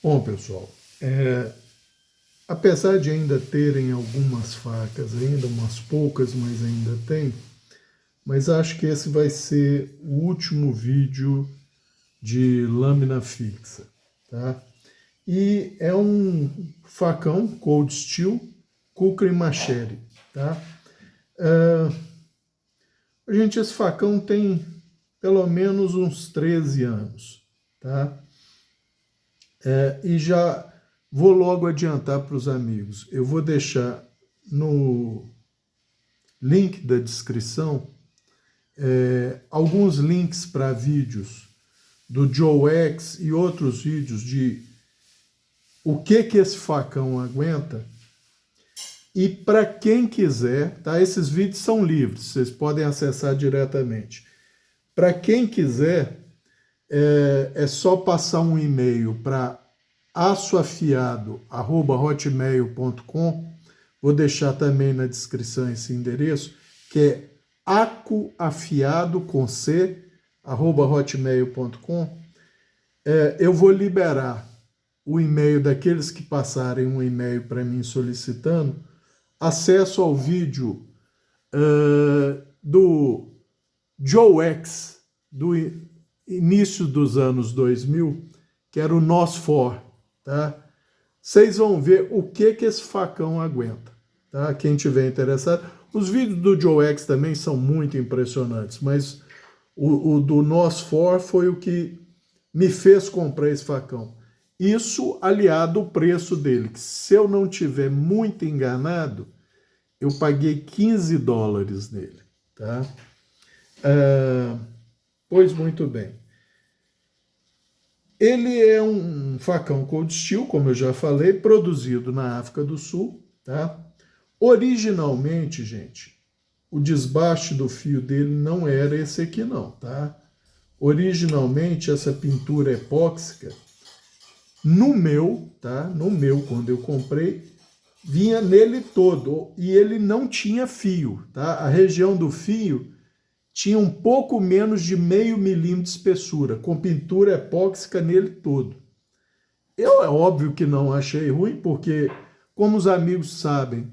Bom, pessoal, apesar de ainda terem algumas facas, ainda umas poucas, mas ainda tem, mas acho que esse vai ser o último vídeo de lâmina fixa, tá? E é um facão Cold Steel Kukri Machete, tá? Gente, esse facão tem pelo menos uns 13 anos, tá? E já vou logo adiantar para os amigos. Eu vou deixar no link da descrição alguns links para vídeos do Joe X e outros vídeos de o que esse facão aguenta. E para quem quiser, tá? Esses vídeos são livres, vocês podem acessar diretamente. Para quem quiser, é só passar um e-mail para açoafiado@hotmail.com. Vou deixar também na descrição esse endereço, que é acoafiado com c @hotmail.com. Eu vou liberar o e-mail daqueles que passarem um e-mail para mim solicitando acesso ao vídeo do Joe X, do início dos anos 2000, que era o NOS4, tá? Vocês vão ver o que esse facão aguenta, tá? Quem tiver interessado. Os vídeos do Joe X também são muito impressionantes, mas o do NOS4 foi o que me fez comprar esse facão. Isso aliado ao preço dele, que se eu não tiver muito enganado, eu paguei $15 nele, tá? Pois muito bem. Ele é um facão Cold Steel, como eu já falei, produzido na África do Sul, tá? Originalmente, gente, o desbaste do fio dele não era esse aqui não, tá? Originalmente, essa pintura epóxica, no meu, tá? No meu, quando eu comprei, vinha nele todo e ele não tinha fio, tá? A região do fio tinha um pouco menos de meio milímetro de espessura, com pintura epóxica nele todo. Eu, é óbvio que não achei ruim, porque, como os amigos sabem,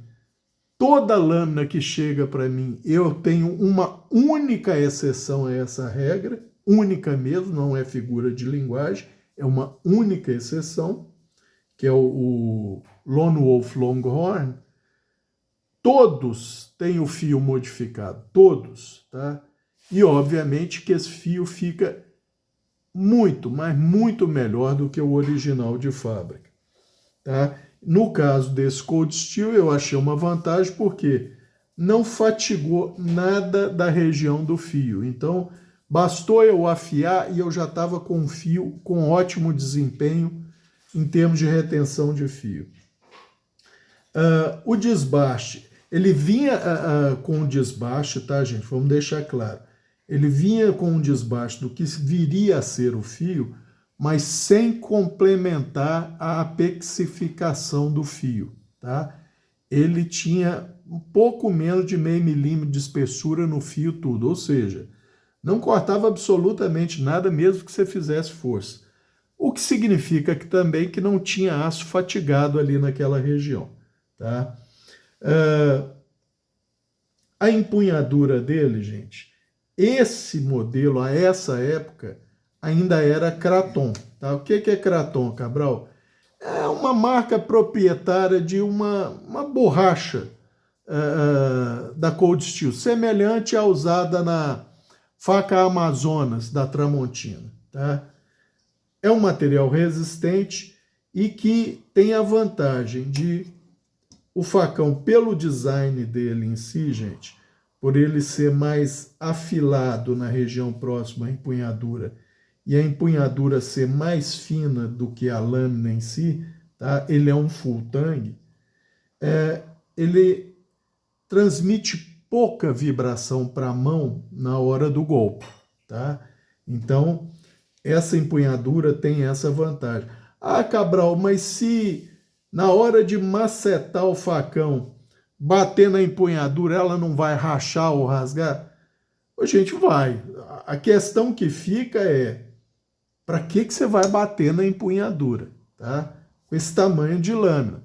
toda lâmina que chega para mim, eu tenho uma única exceção a essa regra, única mesmo, não é figura de linguagem, é uma única exceção, que é o Lone Wolf Longhorn. Todos têm o fio modificado, todos, tá? E obviamente que esse fio fica muito, mas muito melhor do que o original de fábrica, tá? No caso desse Cold Steel, eu achei uma vantagem porque não fatigou nada da região do fio. Então, bastou eu afiar e eu já estava com um fio com ótimo desempenho em termos de retenção de fio. O desbaste, ele vinha com o desbaste, tá, gente? Vamos deixar claro. Ele vinha com um desbaste do que viria a ser o fio, mas sem complementar a apexificação do fio, tá? Ele tinha um pouco menos de meio milímetro de espessura no fio tudo, ou seja, não cortava absolutamente nada mesmo que você fizesse força. O que significa que também que não tinha aço fatigado ali naquela região, tá? A empunhadura dele, gente, esse modelo, a essa época, ainda era Kraton. Tá? O que é Kraton, Cabral? É uma marca proprietária de uma borracha da Cold Steel, semelhante à usada na faca Amazonas da Tramontina. Tá? É um material resistente e que tem a vantagem de o facão, pelo design dele em si, gente, por ele ser mais afilado na região próxima à empunhadura e a empunhadura ser mais fina do que a lâmina em si, tá? Ele é um full tang, ele transmite pouca vibração para a mão na hora do golpe, tá? Então, essa empunhadura tem essa vantagem. Ah, Cabral, mas se na hora de macetar o facão, bater na empunhadura, ela não vai rachar ou rasgar? A gente vai. A questão que fica é, para que você vai bater na empunhadura? tá? Com esse tamanho de lâmina.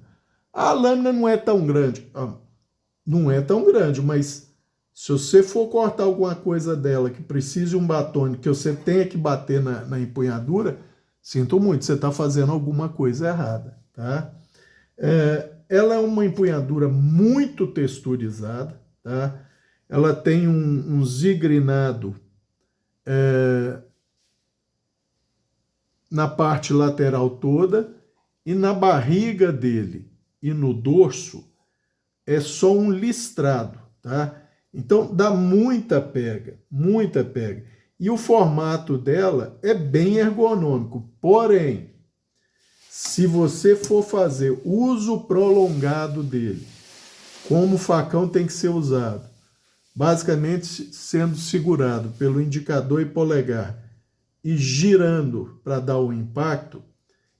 A lâmina não é tão grande. Não é tão grande, mas se você for cortar alguma coisa dela que precise um batone, que você tenha que bater na empunhadura, sinto muito, você está fazendo alguma coisa errada, tá? Ela é uma empunhadura muito texturizada, tá? Ela tem um zigrinado na parte lateral toda, e na barriga dele e no dorso é só um listrado, tá? Então dá muita pega, muita pega. E o formato dela é bem ergonômico, porém, se você for fazer uso prolongado dele, como o facão tem que ser usado, basicamente sendo segurado pelo indicador e polegar e girando para dar o impacto,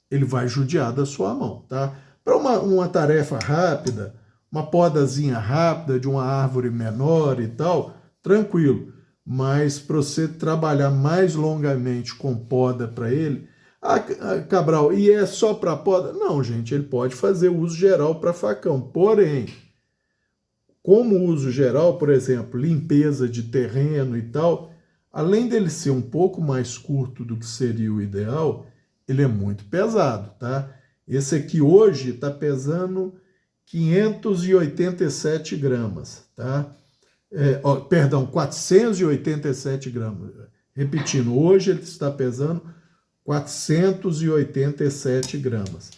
ele vai judiar da sua mão, tá? Para uma tarefa rápida, uma podazinha rápida de uma árvore menor e tal, tranquilo. Mas para você trabalhar mais longamente com poda para ele, Cabral, e é só para poda? Não, gente, ele pode fazer uso geral para facão. Porém, como uso geral, por exemplo, limpeza de terreno e tal, além dele ser um pouco mais curto do que seria o ideal, ele é muito pesado, tá? Esse aqui hoje está pesando 587 gramas, tá? Perdão, 487 gramas. Repetindo, hoje ele está pesando 487 gramas.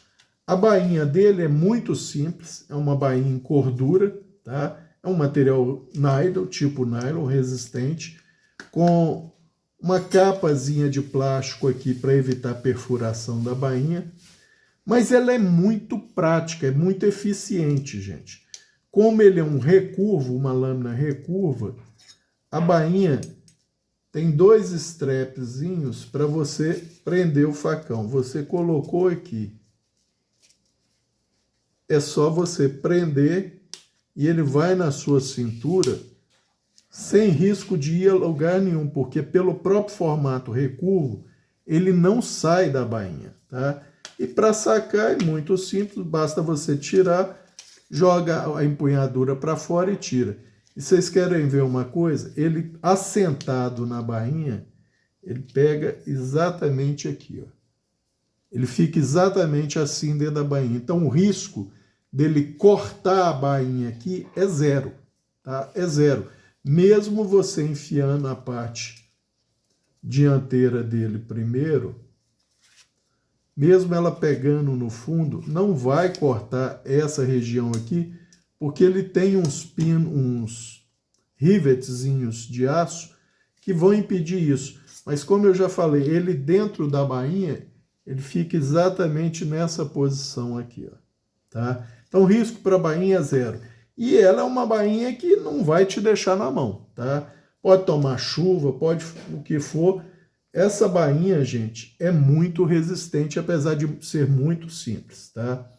A bainha dele é muito simples, é uma bainha em cordura, tá? É um material nylon, tipo nylon, resistente, com uma capazinha de plástico aqui para evitar a perfuração da bainha, mas ela é muito prática, é muito eficiente, gente. Como ele é um recurvo, uma lâmina recurva, a bainha tem 2 strapzinhos para você prender o facão. Você colocou aqui, é só você prender e ele vai na sua cintura sem risco de ir a lugar nenhum, porque pelo próprio formato recurvo, ele não sai da bainha, tá? E para sacar é muito simples, basta você tirar, joga a empunhadura para fora e tira. E vocês querem ver uma coisa? Ele assentado na bainha, ele pega exatamente aqui, ó. Ele fica exatamente assim dentro da bainha. Então o risco dele cortar a bainha aqui é zero, tá? É zero. Mesmo você enfiando a parte dianteira dele primeiro, mesmo ela pegando no fundo, não vai cortar essa região aqui, porque ele tem uns rivetzinhos de aço que vão impedir isso. Mas como eu já falei, ele dentro da bainha, ele fica exatamente nessa posição aqui, ó, tá? Então o risco para a bainha é zero. E ela é uma bainha que não vai te deixar na mão, tá? Pode tomar chuva, pode o que for. Essa bainha, gente, é muito resistente, apesar de ser muito simples, tá?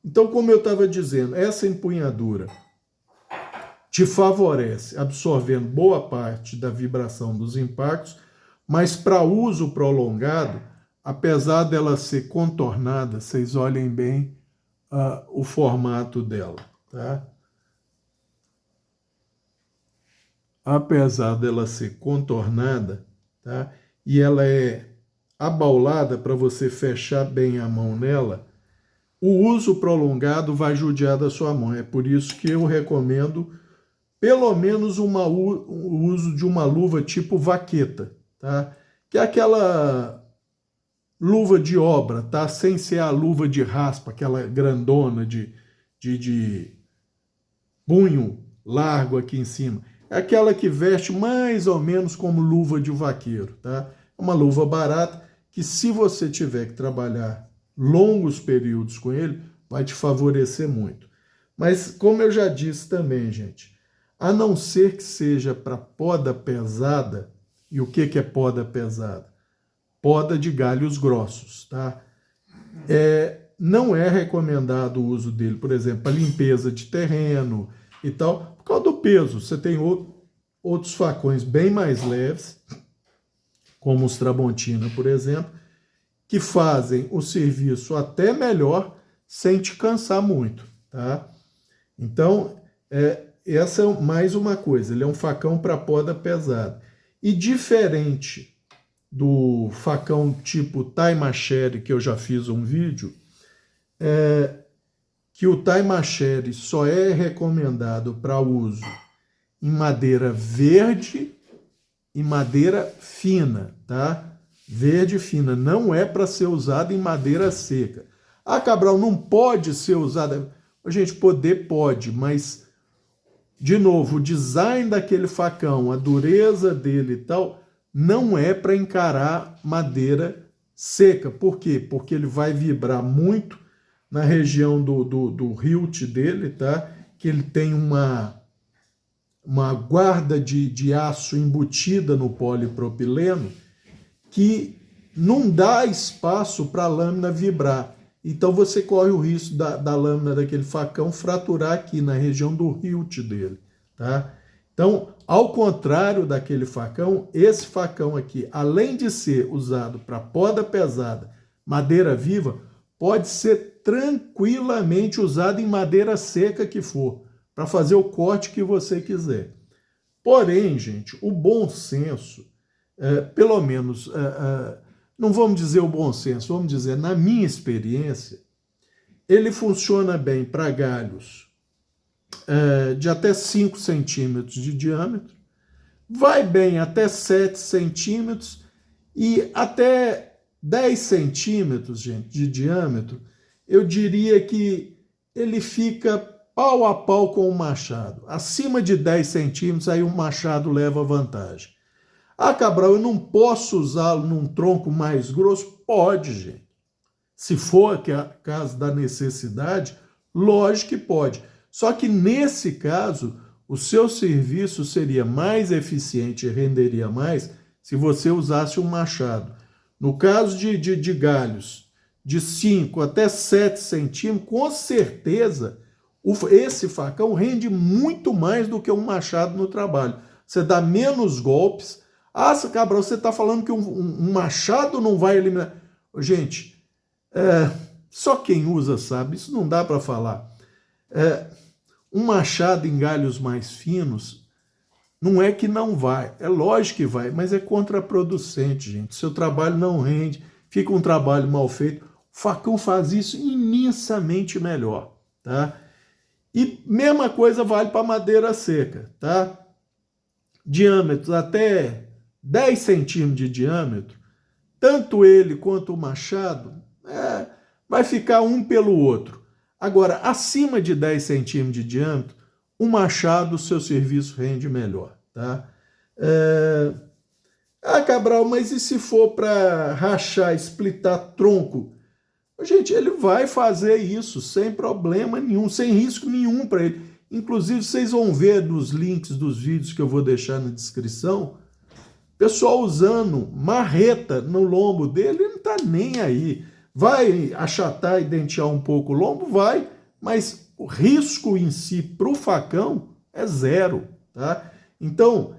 Então, como eu estava dizendo, essa empunhadura te favorece absorvendo boa parte da vibração dos impactos, mas para uso prolongado, apesar dela ser contornada, vocês olhem bem o formato dela, tá? Apesar dela ser contornada, tá? E ela é abaulada para você fechar bem a mão nela, o uso prolongado vai judiar da sua mão. É por isso que eu recomendo pelo menos o uso de uma luva tipo vaqueta, tá? Que é aquela luva de obra, tá? Sem ser a luva de raspa, aquela grandona de punho largo aqui em cima. É aquela que veste mais ou menos como luva de vaqueiro, tá? É uma luva barata que, se você tiver que trabalhar longos períodos com ele, vai te favorecer muito. Mas, como eu já disse também, gente, a não ser que seja para poda pesada, e o que é poda pesada? Poda de galhos grossos, tá? Não é recomendado o uso dele, por exemplo, para limpeza de terreno e tal, por causa do peso. Você tem outros facões bem mais leves, como os Tramontina, por exemplo, que fazem o serviço até melhor sem te cansar muito, tá? Então, essa é mais uma coisa, ele é um facão para poda pesada. E diferente do facão tipo Taimacheri, que eu já fiz um vídeo, que o Taimacheri só é recomendado para uso em madeira verde e madeira fina, tá? Verde fina, não é para ser usado em madeira seca. Ah, Cabral, não pode ser usada. Gente, poder pode, mas, de novo, o design daquele facão, a dureza dele e tal, não é para encarar madeira seca. Por quê? Porque ele vai vibrar muito na região do hilt dele, tá? Que ele tem uma guarda de aço embutida no polipropileno que não dá espaço para a lâmina vibrar. Então você corre o risco da lâmina daquele facão fraturar aqui na região do hilt dele, tá? Então, ao contrário daquele facão, esse facão aqui, além de ser usado para poda pesada, madeira viva, pode ser tranquilamente usado em madeira seca que for, para fazer o corte que você quiser. Porém, gente, o bom senso, pelo menos, não vamos dizer o bom senso, vamos dizer, na minha experiência, ele funciona bem para galhos de até 5 centímetros de diâmetro, vai bem até 7 centímetros e até 10 centímetros, gente, de diâmetro, eu diria que ele fica pau a pau com o machado. Acima de 10 centímetros, aí o machado leva vantagem. Ah, Cabral, eu não posso usá-lo num tronco mais grosso? Pode, gente. Se for caso da necessidade, lógico que pode. Só que nesse caso, o seu serviço seria mais eficiente e renderia mais se você usasse um machado. No caso de galhos de 5 até 7 centímetros, com certeza esse facão rende muito mais do que um machado no trabalho. Você dá menos golpes. Ah, Cabral, você está falando que um machado não vai eliminar. Gente, só quem usa sabe, isso não dá para falar. Um machado em galhos mais finos, não é que não vai, é lógico que vai, mas é contraproducente, gente. Seu trabalho não rende, fica um trabalho mal feito. O facão faz isso imensamente melhor, tá? E mesma coisa vale para madeira seca, tá? Diâmetros até 10 centímetros de diâmetro, tanto ele quanto o machado vai ficar um pelo outro. Agora, acima de 10 centímetros de diâmetro, o machado, o seu serviço rende melhor, tá? Cabral, mas e se for para rachar, splitar tronco? Gente, ele vai fazer isso sem problema nenhum, sem risco nenhum para ele. Inclusive, vocês vão ver nos links dos vídeos que eu vou deixar na descrição, pessoal usando marreta no lombo dele, ele não está nem aí. Vai achatar e dentear um pouco o lombo? Vai, mas o risco em si para o facão é zero, tá? Então,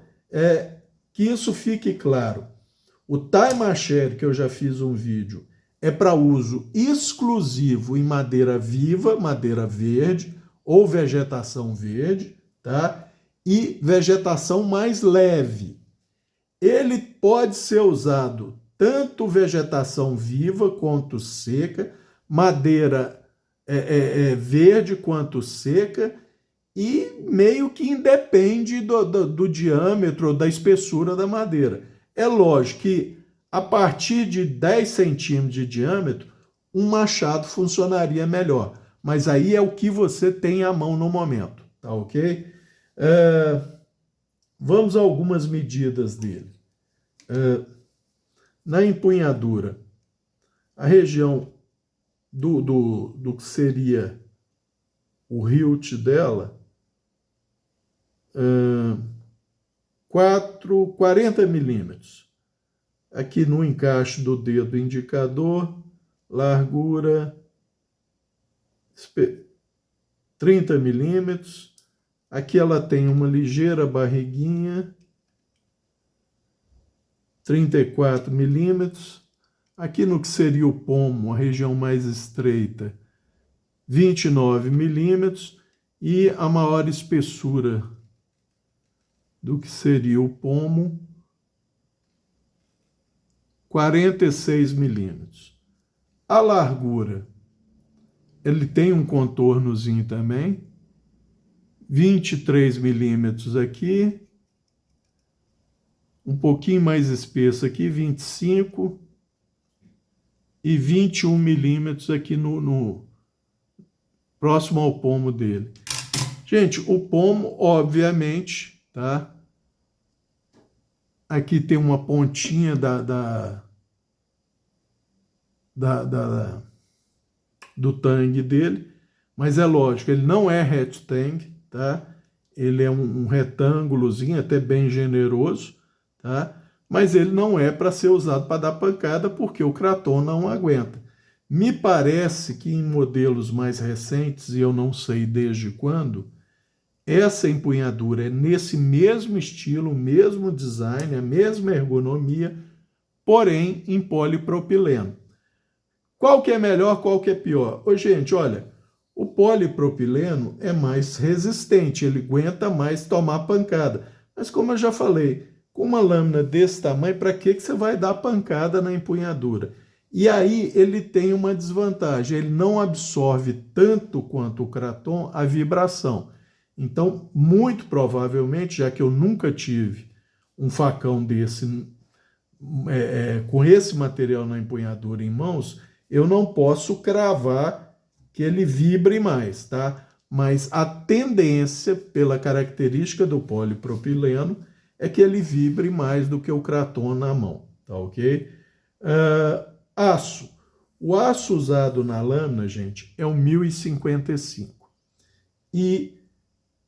que isso fique claro. O Taimacheri, que eu já fiz um vídeo, é para uso exclusivo em madeira viva, madeira verde ou vegetação verde, tá? E vegetação mais leve. Ele pode ser usado tanto vegetação viva quanto seca, madeira verde quanto seca, e meio que independe do diâmetro ou da espessura da madeira. É lógico que a partir de 10 centímetros de diâmetro, um machado funcionaria melhor. Mas aí é o que você tem à mão no momento, tá ok? Vamos a algumas medidas dele. Na empunhadura, a região do que seria o hilt dela, 40 milímetros. Aqui no encaixe do dedo indicador, largura 30 milímetros. Aqui ela tem uma ligeira barriguinha, 34 milímetros. Aqui no que seria o pomo, a região mais estreita, 29 milímetros, e a maior espessura do que seria o pomo, 46 milímetros. A largura, ele tem um contornozinho também, 23 milímetros aqui, um pouquinho mais espesso aqui, 25 e 21 milímetros aqui no próximo ao pomo dele. Gente, o pomo, obviamente, tá? Aqui tem uma pontinha do tangue dele, mas é lógico, ele não é retang, tá? Ele é um retângulozinho, até bem generoso, tá? Mas ele não é para ser usado para dar pancada, porque o Kraton não aguenta. Me parece que em modelos mais recentes, e eu não sei desde quando, essa empunhadura é nesse mesmo estilo, mesmo design, a mesma ergonomia, porém em polipropileno. Qual que é melhor, qual que é pior? Ô, gente, olha, o polipropileno é mais resistente, ele aguenta mais tomar pancada. Mas como eu já falei, com uma lâmina desse tamanho, para que você vai dar pancada na empunhadura? E aí ele tem uma desvantagem, ele não absorve tanto quanto o Kraton a vibração. Então, muito provavelmente, já que eu nunca tive um facão desse, com esse material na empunhadura em mãos, eu não posso cravar que ele vibre mais, tá? Mas a tendência, pela característica do polipropileno, é que ele vibre mais do que o Kraton na mão, tá ok? Aço. O aço usado na lâmina, gente, é o 1055. E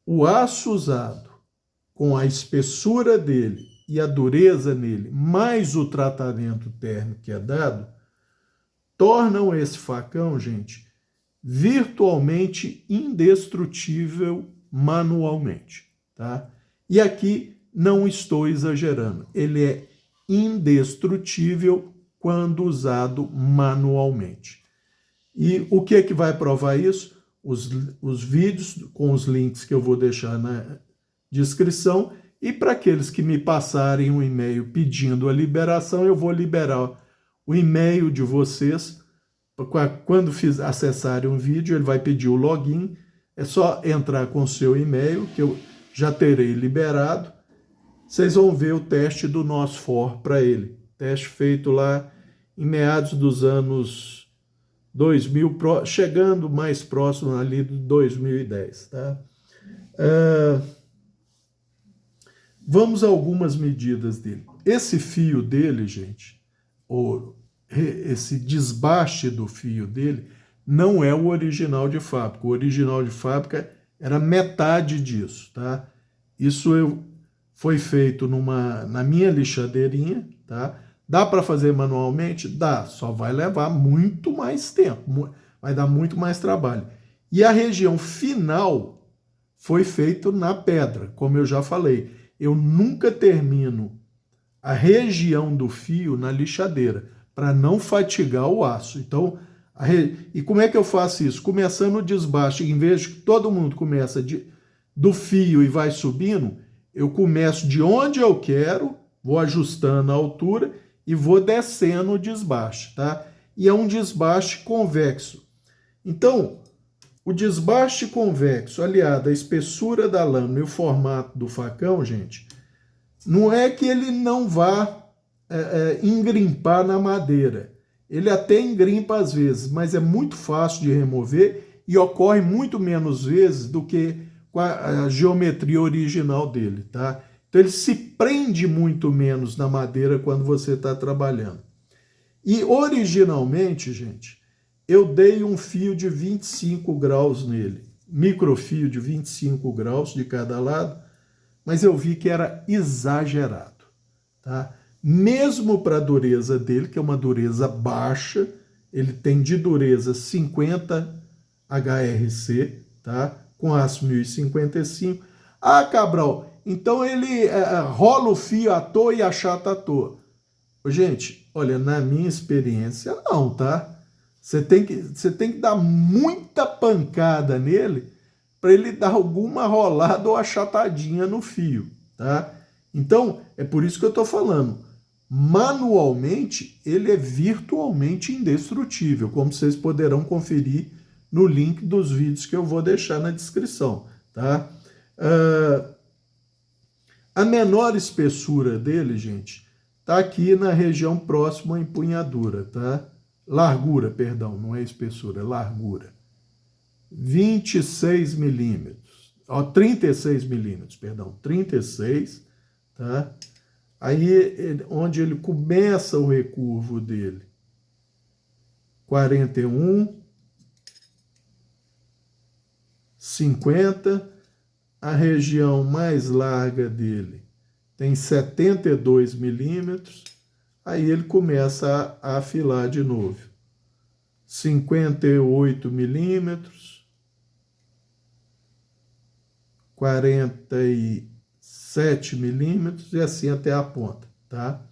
o aço usado com a espessura dele e a dureza nele, mais o tratamento térmico que é dado, tornam esse facão, gente, virtualmente indestrutível manualmente, tá? E aqui não estou exagerando, ele é indestrutível quando usado manualmente. E o que é que vai provar isso? Os vídeos com os links que eu vou deixar na descrição, e para aqueles que me passarem um e-mail pedindo a liberação, eu vou liberar o e-mail de vocês. Quando acessarem um vídeo, ele vai pedir o login, é só entrar com o seu e-mail, que eu já terei liberado. Vocês vão ver o teste do NOS4 para ele, teste feito lá em meados dos anos 2000, chegando mais próximo ali do 2010, tá? Vamos a algumas medidas dele. Esse fio dele, gente, esse desbaste do fio dele, não é o original de fábrica. O original de fábrica era metade disso, tá? Isso foi feito na minha lixadeirinha, tá? Dá para fazer manualmente? Dá, só vai levar muito mais tempo, vai dar muito mais trabalho. E a região final foi feita na pedra, como eu já falei. Eu nunca termino a região do fio na lixadeira, para não fatigar o aço. Então, e como é que eu faço isso? Começando o desbaste, em vez de que todo mundo começa do fio e vai subindo, eu começo de onde eu quero, vou ajustando a altura e vou descendo o desbaste, tá? E é um desbaste convexo. Então, o desbaste convexo, aliado à espessura da lâmina e o formato do facão, gente, não é que ele não vá engrimpar na madeira. Ele até engrimpa às vezes, mas é muito fácil de remover e ocorre muito menos vezes do que com a geometria original dele, tá? Então ele se prende muito menos na madeira quando você está trabalhando. E originalmente, gente, eu dei um fio de 25 graus nele, microfio de 25 graus de cada lado, mas eu vi que era exagerado, tá? Mesmo para a dureza dele, que é uma dureza baixa, ele tem de dureza 50 HRC, tá? Com aço 1055. Ah, Cabral, então ele rola o fio à toa e achata à toa. Gente, olha, na minha experiência, não, tá? Você tem que dar muita pancada nele para ele dar alguma rolada ou achatadinha no fio, tá? Então, é por isso que eu estou falando. Manualmente, ele é virtualmente indestrutível, como vocês poderão conferir no link dos vídeos que eu vou deixar na descrição, tá? A menor espessura dele, gente, tá aqui na região próxima à empunhadura, tá? Largura, perdão, não é espessura, é largura. 26 milímetros, 36 milímetros, perdão, 36, tá? Aí, onde ele começa o recurvo dele, 41, 50, a região mais larga dele tem 72 milímetros, aí ele começa a afilar de novo. 58 milímetros, 47 milímetros e assim até a ponta, tá?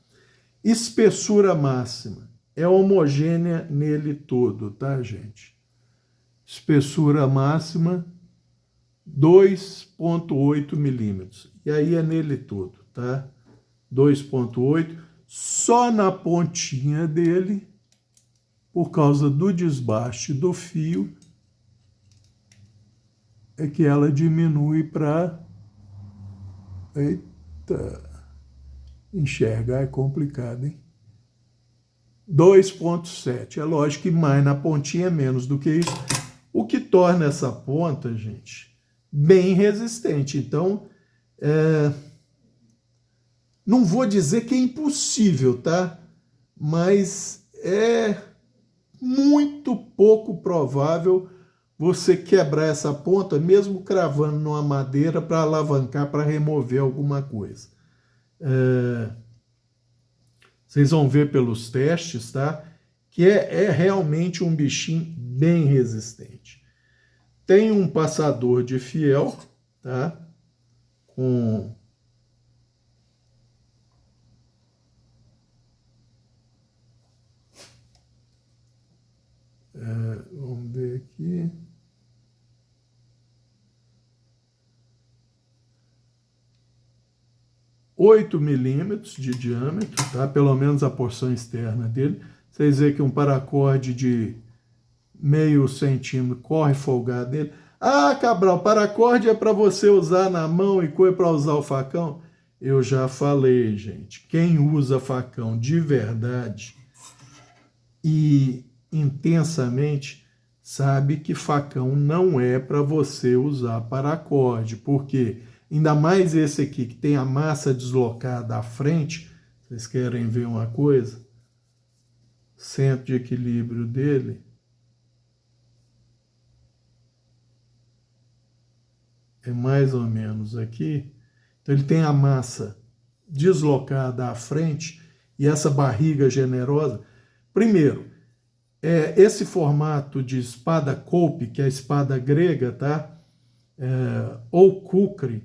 Espessura máxima é homogênea nele todo, tá, gente? Espessura máxima 2,8 milímetros. E aí é nele todo, tá? 2,8. Só na pontinha dele, por causa do desbaste do fio, é que ela diminui para... Eita! Enxergar é complicado, hein? 2,7. É lógico que mais na pontinha é menos do que isso. O que torna essa ponta, gente, bem resistente. Então, não vou dizer que é impossível, tá? Mas é muito pouco provável você quebrar essa ponta, mesmo cravando numa madeira para alavancar, para remover alguma coisa. Vocês vão ver pelos testes, tá? Que é realmente um bichinho bem resistente. Tem um passador de fiel, tá? Com... vamos ver aqui. (8 milímetros de diâmetro, tá? Pelo menos a porção externa dele. Vocês veem que um paracorde de meio centímetro corre folgado dele. Ah, Cabral, paracorde é para você usar na mão e coisa para usar o facão? Eu já falei, gente. Quem usa facão de verdade e intensamente sabe que facão não é para você usar paracorde, porque ainda mais esse aqui que tem a massa deslocada à frente. Vocês querem ver uma coisa? Centro de equilíbrio dele é mais ou menos aqui. Então ele tem a massa deslocada à frente e essa barriga generosa. Primeiro, esse formato de espada coupe, que é a espada grega, tá? Ou kukri,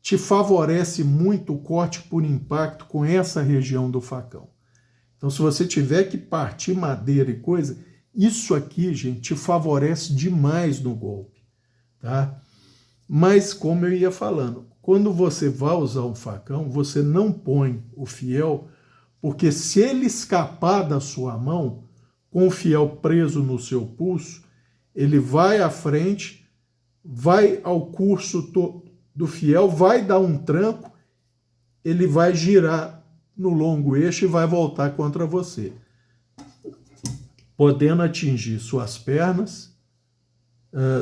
te favorece muito o corte por impacto com essa região do facão. Então, se você tiver que partir madeira e coisa, isso aqui, gente, te favorece demais no golpe, tá? Mas, como eu ia falando, quando você vai usar um facão, você não põe o fiel, porque se ele escapar da sua mão, com o fiel preso no seu pulso, ele vai à frente, vai ao curso do fiel, vai dar um tranco, ele vai girar no longo eixo e vai voltar contra você, podendo atingir suas pernas,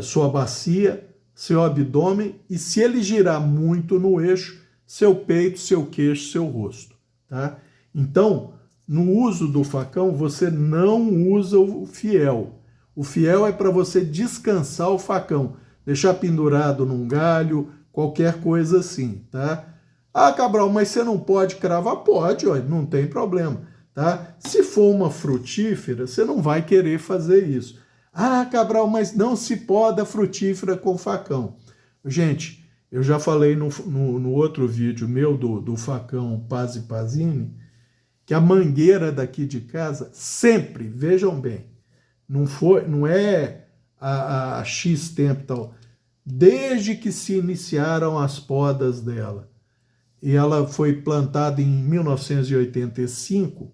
sua bacia, seu abdômen e, se ele girar muito no eixo, seu peito, seu queixo, seu rosto, tá? Então, no uso do facão, você não usa o fiel. O fiel é para você descansar o facão, deixar pendurado num galho, qualquer coisa assim, tá? Ah, Cabral, mas você não pode cravar? Pode, ó, não tem problema, tá? Se for uma frutífera, você não vai querer fazer isso. Ah, Cabral, mas não se poda frutífera com facão. Gente, Eu já falei no outro vídeo meu do facão Pazzi Pazzini, que a mangueira daqui de casa sempre, vejam bem, não é a X tempo tal, desde que se iniciaram as podas dela, e ela foi plantada em 1985,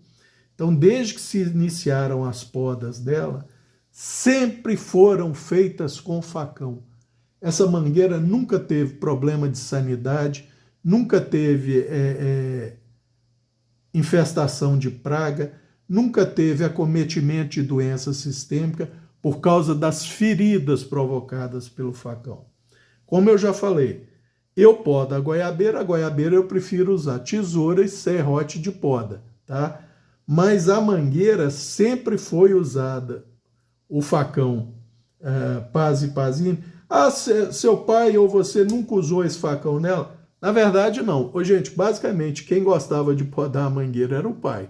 então desde que se iniciaram as podas dela, sempre foram feitas com facão. Essa mangueira nunca teve problema de sanidade, nunca teve infestação de praga, nunca teve acometimento de doença sistêmica por causa das feridas provocadas pelo facão. Como eu já falei, eu podo a goiabeira eu prefiro usar tesoura e serrote de poda, tá? Mas a mangueira sempre foi usada, o facão Pazzi Pazzini. Ah, seu pai ou você nunca usou esse facão nela? Na verdade, não. Ô, gente, basicamente, quem gostava de podar a mangueira era o pai,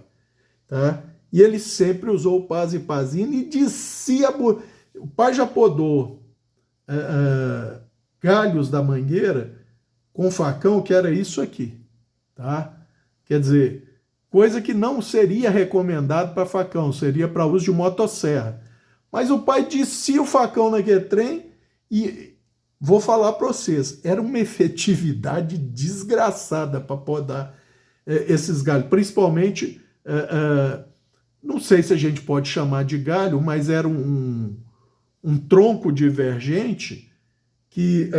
tá? E ele sempre usou o Pazzi Pazzini e descia... O pai já podou galhos da mangueira com facão, que era isso aqui, tá? Quer dizer, coisa que não seria recomendado para facão, seria para uso de motosserra. Mas o pai descia o facão naquele trem e, vou falar para vocês, era uma efetividade desgraçada para podar esses galhos. Principalmente, não sei se a gente pode chamar de galho, mas era um tronco divergente que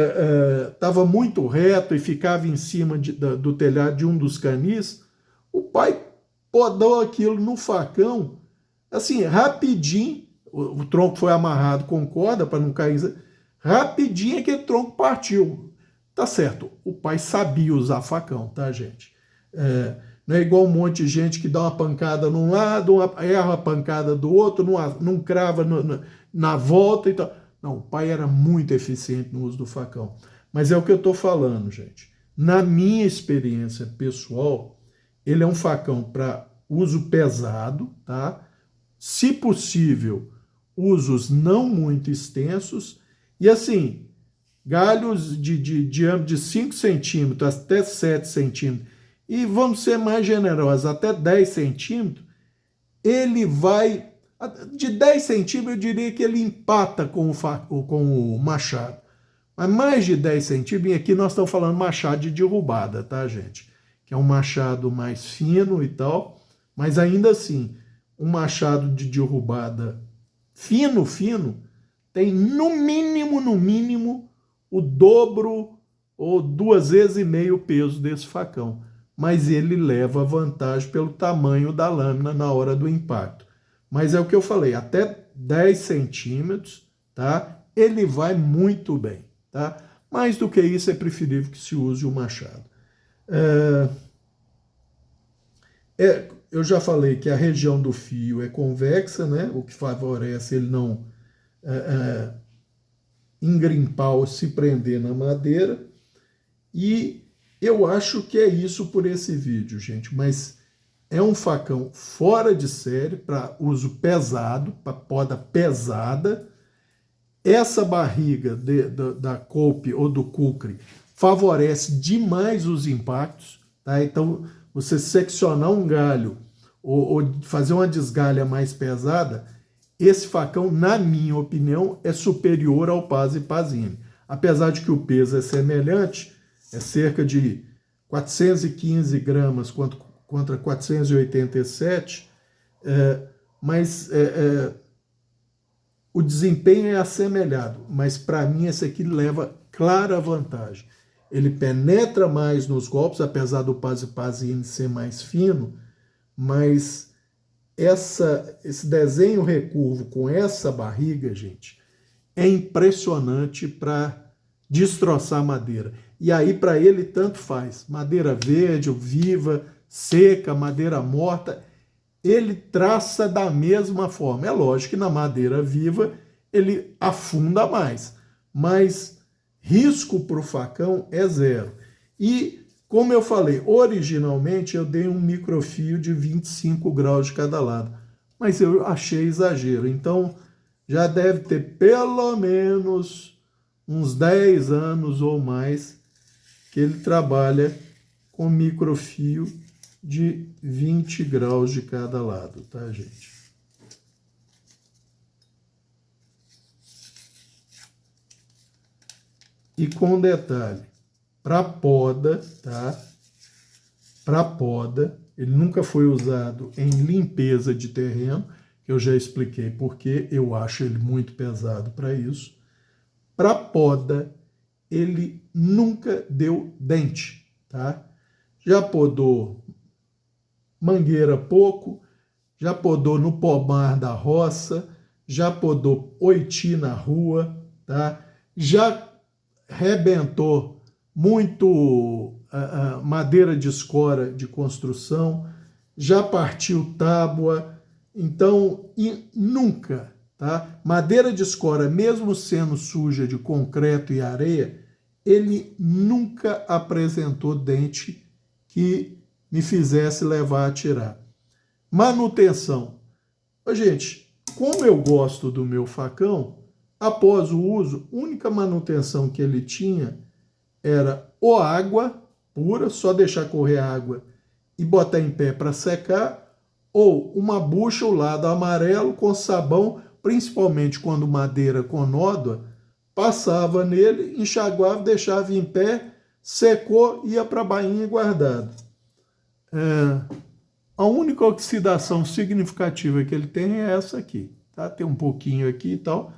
estava muito reto e ficava em cima do telhado de um dos canis. O pai podou aquilo no facão, assim, rapidinho. O tronco foi amarrado com corda para não cair. Rapidinho aquele tronco partiu. Tá certo, o pai sabia usar facão, tá, gente? Não é igual um monte de gente que dá uma pancada num lado, erra a pancada do outro, não crava na volta e tal. Não, o pai era muito eficiente no uso do facão. Mas é o que eu estou falando, gente. Na minha experiência pessoal, ele é um facão para uso pesado, tá? Se possível, usos não muito extensos, e assim, galhos de diâmetro de 5 centímetros até 7 centímetros, e vamos ser mais generosos, até 10 centímetros, ele vai... De 10 centímetros, eu diria que ele empata com o machado. Mas mais de 10 centímetros, e aqui nós estamos falando machado de derrubada, tá, gente? Que é um machado mais fino e tal, mas ainda assim, um machado de derrubada fino, tem no mínimo, o dobro ou 2,5 vezes o peso desse facão. Mas ele leva vantagem pelo tamanho da lâmina na hora do impacto. Mas é o que eu falei, até 10 centímetros, tá? Ele vai muito bem, tá? Mais do que isso, é preferível que se use o machado. Eu já falei que a região do fio é convexa, né? O que favorece ele não engrimpar ou se prender na madeira. E eu acho que é isso por esse vídeo, gente. Mas é um facão fora de série para uso pesado, para poda pesada. Essa barriga da coupe ou do Kukri favorece demais os impactos, tá? Então, você seccionar um galho ou fazer uma desgalha mais pesada, esse facão, na minha opinião, é superior ao Pazzi Pazzini. Apesar de que o peso é semelhante, é cerca de 415 gramas contra 487, mas o desempenho é assemelhado, mas para mim esse aqui leva clara vantagem. Ele penetra mais nos golpes, apesar do Pazzi Pazzini ser mais fino, mas esse desenho recurvo com essa barriga, gente, é impressionante para destroçar madeira. E aí para ele tanto faz, madeira verde, viva, seca, madeira morta, ele traça da mesma forma. É lógico que na madeira viva ele afunda mais, mas risco para o facão é zero. E, como eu falei, originalmente eu dei um microfio de 25 graus de cada lado, mas eu achei exagero. Então, já deve ter pelo menos uns 10 anos ou mais que ele trabalha com microfio de 20 graus de cada lado, tá, gente? E com detalhe, para poda, tá? Para poda, ele nunca foi usado em limpeza de terreno, que eu já expliquei porque eu acho ele muito pesado para isso. Para poda, ele nunca deu dente, tá? Já podou mangueira pouco, já podou no pomar da roça, já podou oiti na rua, tá? Já rebentou muito madeira de escora de construção, já partiu tábua, então nunca, tá? Madeira de escora, mesmo sendo suja de concreto e areia, ele nunca apresentou dente que me fizesse levar a tirar. Manutenção. Ô, gente, como eu gosto do meu facão, após o uso, a única manutenção que ele tinha era ou água pura, só deixar correr água e botar em pé para secar, ou uma bucha ao lado amarelo com sabão, principalmente quando madeira com nódoa, passava nele, enxaguava, deixava em pé, secou, ia para a bainha guardado. A única oxidação significativa que ele tem é essa aqui, tá? Tem um pouquinho aqui e tal,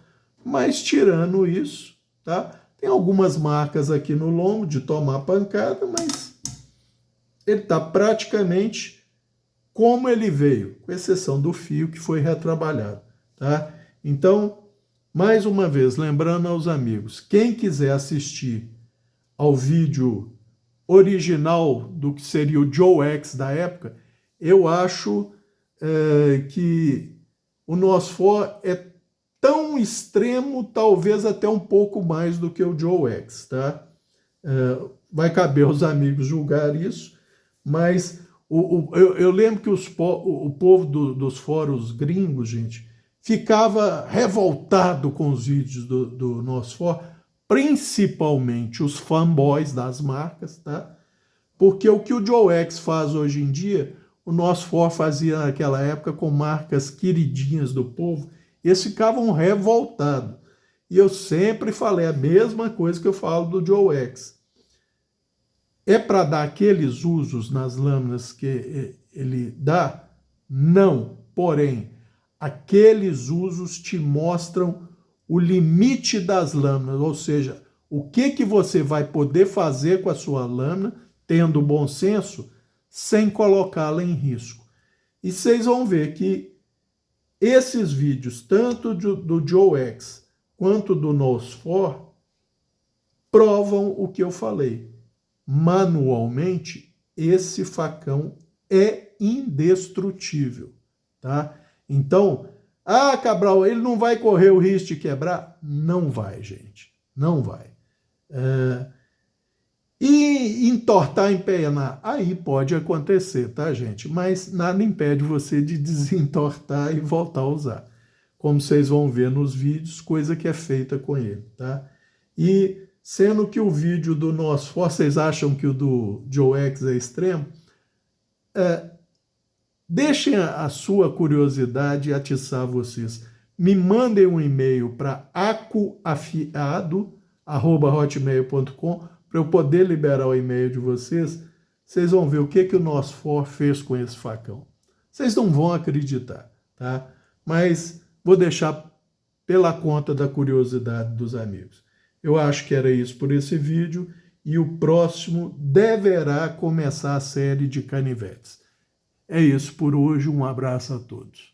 mas tirando isso, tá? Tem algumas marcas aqui no lombo de tomar pancada, mas ele está praticamente como ele veio, com exceção do fio que foi retrabalhado, tá? Então, mais uma vez, lembrando aos amigos, quem quiser assistir ao vídeo original do que seria o Joe X da época, eu acho que o Nosfor é tão extremo, talvez até um pouco mais do que o Joe X, tá? Vai caber aos amigos julgar isso, mas eu lembro que o povo dos fóruns gringos, gente, ficava revoltado com os vídeos do Nosfor, principalmente os fanboys das marcas, tá? Porque o que o Joe X faz hoje em dia, o Nosfor fazia naquela época com marcas queridinhas do povo, eles ficavam revoltados. E eu sempre falei a mesma coisa que eu falo do Joe X. É para dar aqueles usos nas lâminas que ele dá? Não. Porém, aqueles usos te mostram o limite das lâminas, ou seja, o que você vai poder fazer com a sua lâmina, tendo bom senso, sem colocá-la em risco. E vocês vão ver que esses vídeos, tanto do Joe X quanto do Nosfor, provam o que eu falei. Manualmente, esse facão é indestrutível, tá? Então, Cabral, ele não vai correr o risco de quebrar? Não vai, gente, não vai. E entortar, empenhar, aí pode acontecer, tá, gente? Mas nada impede você de desentortar e voltar a usar. Como vocês vão ver nos vídeos, coisa que é feita com ele, tá? E sendo que o vídeo do Nosfor, vocês acham que o do Joe X é extremo? Deixem a sua curiosidade atiçar vocês. Me mandem um e-mail para acuafiado@hotmail.com para eu poder liberar o e-mail de vocês. Vocês vão ver o que o Nosfor fez com esse facão. Vocês não vão acreditar, tá? Mas vou deixar pela conta da curiosidade dos amigos. Eu acho que era isso por esse vídeo e o próximo deverá começar a série de canivetes. É isso por hoje, um abraço a todos.